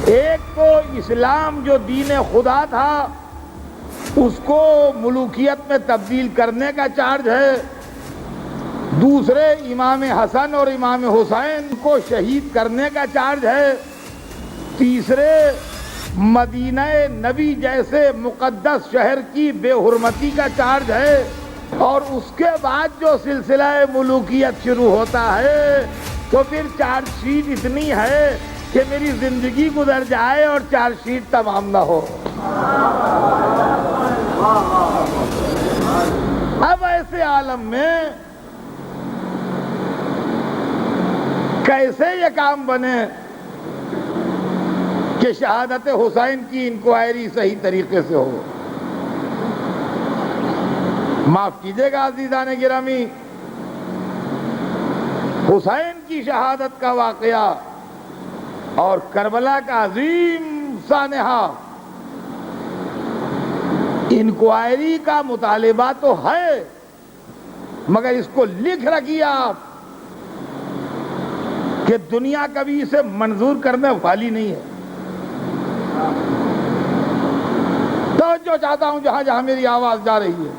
ایک تو اسلام جو دین خدا تھا اس کو ملوکیت میں تبدیل کرنے کا چارج ہے، دوسرے امام حسن اور امام حسین کو شہید کرنے کا چارج ہے، تیسرے مدینہ نبی جیسے مقدس شہر کی بے حرمتی کا چارج ہے، اور اس کے بعد جو سلسلہ ملوکیت شروع ہوتا ہے تو پھر چارج شیٹ اتنی ہے کہ میری زندگی گزر جائے اور چارج شیٹ تمام نہ ہو۔ اب ایسے عالم میں کیسے یہ کام بنے کہ شہادت حسین کی انکوائری صحیح طریقے سے ہو؟ معاف کیجیے گا عزیزان گرامی، حسین کی شہادت کا واقعہ اور کربلا کا عظیم سانحہ انکوائری کا مطالبہ تو ہے، مگر اس کو لکھ رکھیے آپ کہ دنیا کبھی اسے منظور کرنے والی نہیں ہے۔ توجہ چاہتا ہوں جہاں جہاں میری آواز جا رہی ہے۔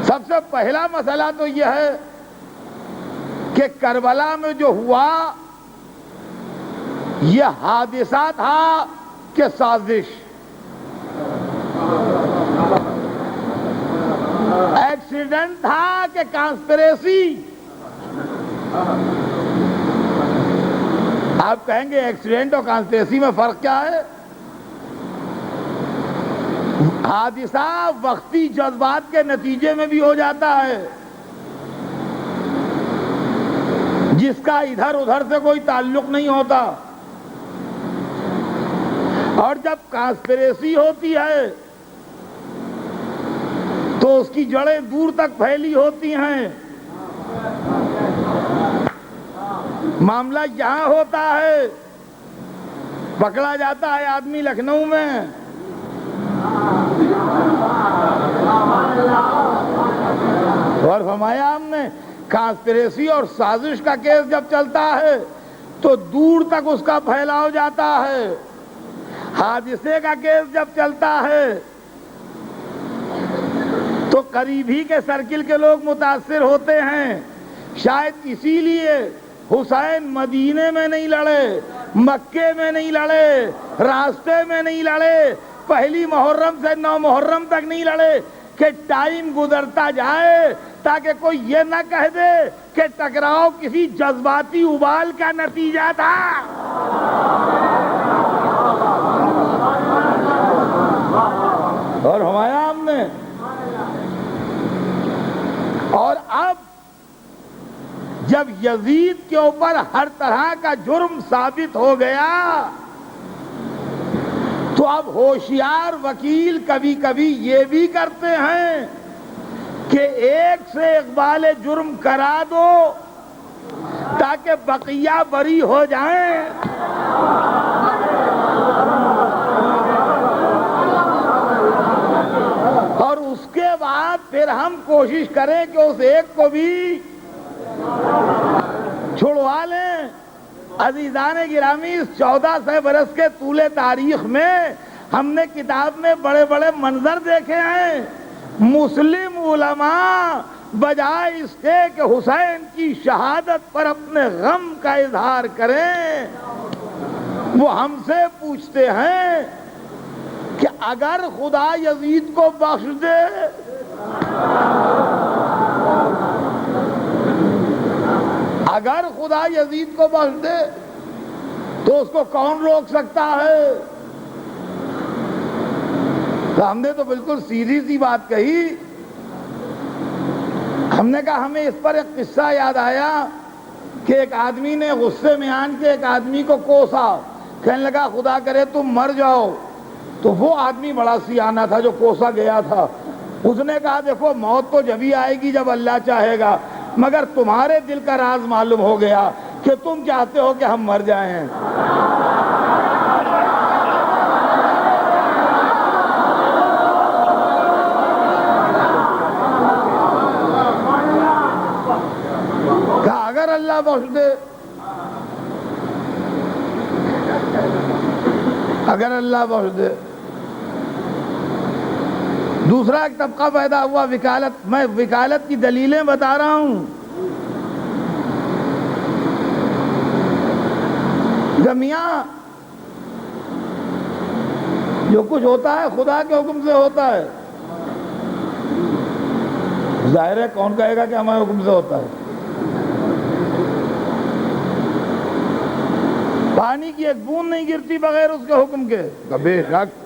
سب سے پہلا مسئلہ تو یہ ہے کہ کربلا میں جو ہوا یہ حادثہ تھا کہ سازش، ایکسیڈنٹ تھا کہ کانسپریسی؟ آپ کہیں گے ایکسیڈنٹ اور کانسپریسی میں فرق کیا ہے؟ حادثہ وقتی جذبات کے نتیجے میں بھی ہو جاتا ہے، جس کا ادھر ادھر سے کوئی تعلق نہیں ہوتا، اور جب کانسپریسی ہوتی ہے تو اس کی جڑیں دور تک پھیلی ہوتی ہیں۔ معاملہ یہاں ہوتا ہے، پکڑا جاتا ہے آدمی لکھنؤ میں، اور فرمایا ہم نے کانسپریسی اور سازش کا کیس جب چلتا ہے تو دور تک اس کا پھیلاؤ جاتا ہے، حادثے کا کیس جب چلتا ہے تو قریب ہی کے سرکل کے لوگ متاثر ہوتے ہیں۔ شاید اسی لیے حسین مدینے میں نہیں لڑے، مکے میں نہیں لڑے، راستے میں نہیں لڑے، پہلی محرم سے 9 محرم تک نہیں لڑے کہ ٹائم گزرتا جائے تاکہ کوئی یہ نہ کہہ دے کہ ٹکراؤ کسی جذباتی ابال کا نتیجہ تھا۔ اور ہمایا ہم نے، اور اب جب یزید کے اوپر ہر طرح کا جرم ثابت ہو گیا تو اب ہوشیار وکیل کبھی کبھی یہ بھی کرتے ہیں کہ ایک سے اقبال جرم کرا دو تاکہ بقیہ بری ہو جائیں۔ اور اس کے بعد پھر ہم کوشش کریں کہ اس ایک کو بھی چھڑوا لیں۔ عزیزان گرامی، اس 1400 برس کے طول تاریخ میں ہم نے کتاب میں بڑے بڑے منظر دیکھے ہیں۔ مسلم علماء بجائے اس کے کہ حسین کی شہادت پر اپنے غم کا اظہار کریں، وہ ہم سے پوچھتے ہیں کہ اگر خدا یزید کو بخش دے اگر خدا یزید کو بخش دے تو اس کو کون روک سکتا ہے؟ تو ہم نے تو بالکل سیدھی سی بات کہی۔ ہم نے کہا ہمیں اس پر ایک قصہ یاد آیا کہ ایک آدمی نے غصے میں آن کے ایک آدمی کو کوسا، کہنے لگا خدا کرے تم مر جاؤ۔ تو وہ آدمی بڑا سیانہ تھا جو کوسا گیا تھا، اس نے کہا دیکھو موت تو جبھی آئے گی جب اللہ چاہے گا، مگر تمہارے دل کا راز معلوم ہو گیا کہ تم چاہتے ہو کہ ہم مر جائیں۔ کہا اگر اللہ بخش دے۔ اگر اللہ بخش دے۔ دوسرا ایک طبقہ پیدا ہوا وکالت، میں وکالت کی دلیلیں بتا رہا ہوں کہ میاں جو کچھ ہوتا ہے خدا کے حکم سے ہوتا ہے۔ ظاہر ہے کون کہے گا کہ ہمارے حکم سے ہوتا ہے؟ پانی کی ایک بوند نہیں گرتی بغیر اس کے حکم کے، بے شک۔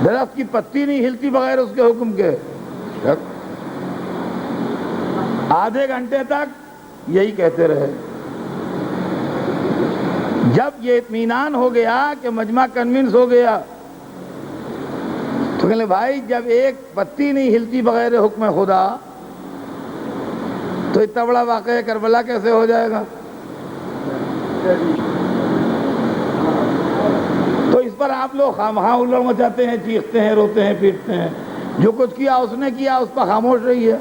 درخت کی پتی نہیں ہلتی بغیر اس کے حکم کے، شک۔ آدھے گھنٹے تک یہی کہتے رہے۔ جب یہ اطمینان ہو گیا کہ مجمع کنونس ہو گیا تو کہنے بھائی جب ایک پتی نہیں ہلتی بغیر حکم خدا تو اتنا بڑا واقعہ کربلا کیسے ہو جائے گا؟ تو اس پر آپ لوگ خواہاں الڑ مچاتے ہیں، چیختے ہیں، روتے ہیں، پیٹتے ہیں۔ جو کچھ کیا اس نے کیا، اس پر خاموش رہی ہے۔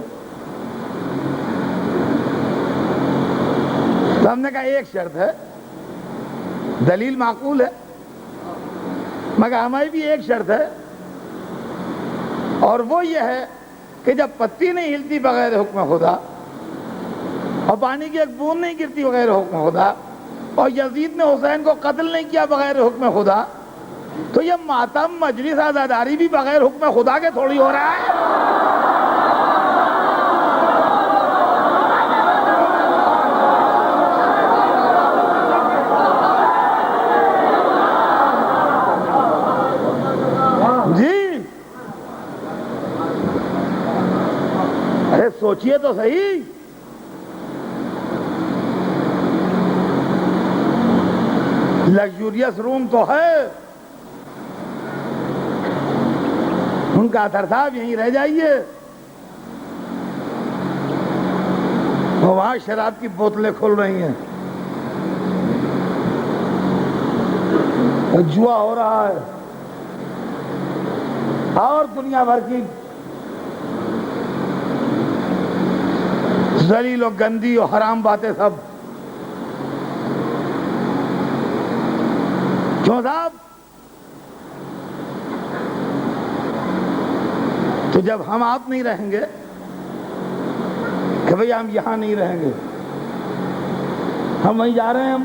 تو ہم نے کہا ایک شرط ہے، دلیل معقول ہے مگر ہماری بھی ایک شرط ہے، اور وہ یہ ہے کہ جب پتی نہیں ہلتی بغیر حکم خدا اور پانی کی ایک بوند نہیں گرتی بغیر حکم خدا اور یزید نے حسین کو قتل نہیں کیا بغیر حکم خدا، تو یہ ماتم مجلس عزاداری بھی بغیر حکم خدا کے تھوڑی ہو رہا ہے۔ جی ارے سوچئے تو صحیح، لگژریس روم تو ہے، ان کا اثر صاحب یہیں رہ جائیے، وہاں شراب کی بوتلیں کھل رہی ہیں، جوا ہو رہا ہے، اور دنیا بھر کی ذلیل و گندی و حرام باتیں سب۔ کیوں صاحب؟ تو جب ہم آپ نہیں رہیں گے کہ بھئی ہم یہاں نہیں رہیں گے، ہم وہیں جا رہے ہیں، ہم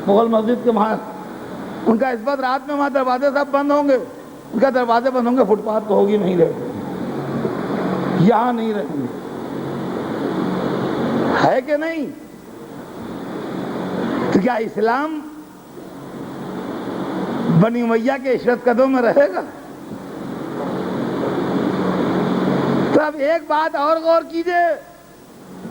مغل مسجد کے وہاں، ان کا اس وقت رات میں وہاں دروازے سب بند ہوں گے، ان کا دروازے بند ہوں گے، فٹ پاتھ تو ہوگی نہیں، رہے یہاں نہیں رہیں گے، ہے کہ نہیں؟ تو کیا اسلام بنی امیہ کے عشرت قدوں میں رہے گا؟ تو اب ایک بات اور غور کیجئے،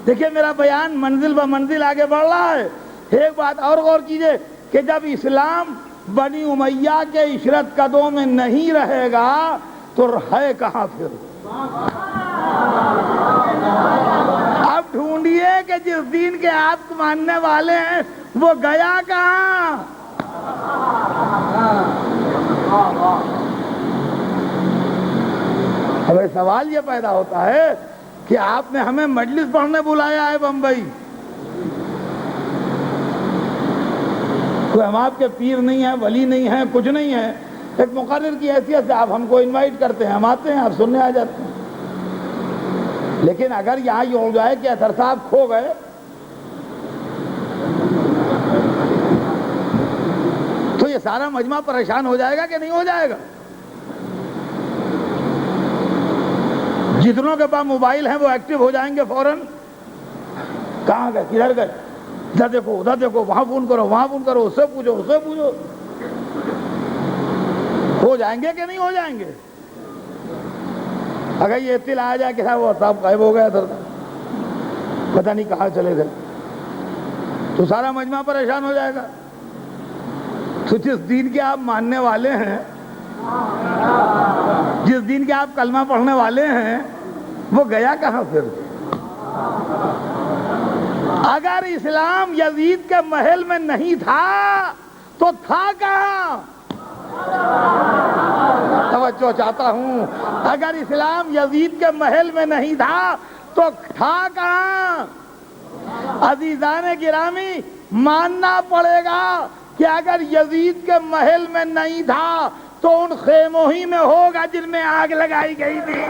دیکھیں میرا بیان منزل بہ منزل آگے بڑھ رہا ہے، ایک بات اور غور کیجئے کہ جب اسلام بنی امیہ کے عشرت قدوں میں نہیں رہے گا تو ہے کہاں پھر؟ اب ڈھونڈیے کہ جس دین کے آپ ماننے والے ہیں وہ گیا کہاں؟ اب سوال یہ پیدا ہوتا ہے کہ آپ نے ہمیں مجلس پڑھنے بلایا ہے بمبئی، کوئی ہم آپ کے پیر نہیں ہیں، ولی نہیں ہیں، کچھ نہیں ہے، ایک مقرر کی حیثیت سے آپ ہم کو انوائٹ کرتے ہیں، ہم آتے ہیں، آپ سننے آ جاتے ہیں۔ لیکن اگر یہاں یہ ہو جائے کہ اطہر صاحب کھو گئے تو یہ سارا مجمع پریشان ہو جائے گا کہ نہیں ہو جائے گا؟ جتنوں کے پاس موبائل ہیں وہ ایکٹیو ہو جائیں گے فوراً، کہاں گئے، کدھر گئے، ادھر دیکھو ادھر دیکھو، وہاں فون کرو وہاں فون کرو، اس سے پوچھو اس سے پوچھو، ہو جائیں گے کہ نہیں ہو جائیں گے؟ اگر یہ اطلاع آ جائے کہ وہ صاحب غائب ہو گیا تھا، پتہ نہیں کہاں چلے گئے، تو سارا مجمع پریشان ہو جائے گا۔ تو جس دین کے آپ ماننے والے ہیں، جس دین کے آپ کلمہ پڑھنے والے ہیں، وہ گیا کہاں پھر؟ اگر اسلام یزید کے محل میں نہیں تھا تو تھا کہاں؟ توجہ چاہتا ہوں، اگر اسلام یزید کے محل میں نہیں تھا تو تھا کہاں؟ عزیزان گرامی، ماننا پڑے گا کہ اگر یزید کے محل میں نہیں تھا تو ان خیموں ہی میں ہوگا جن میں آگ لگائی گئی تھی۔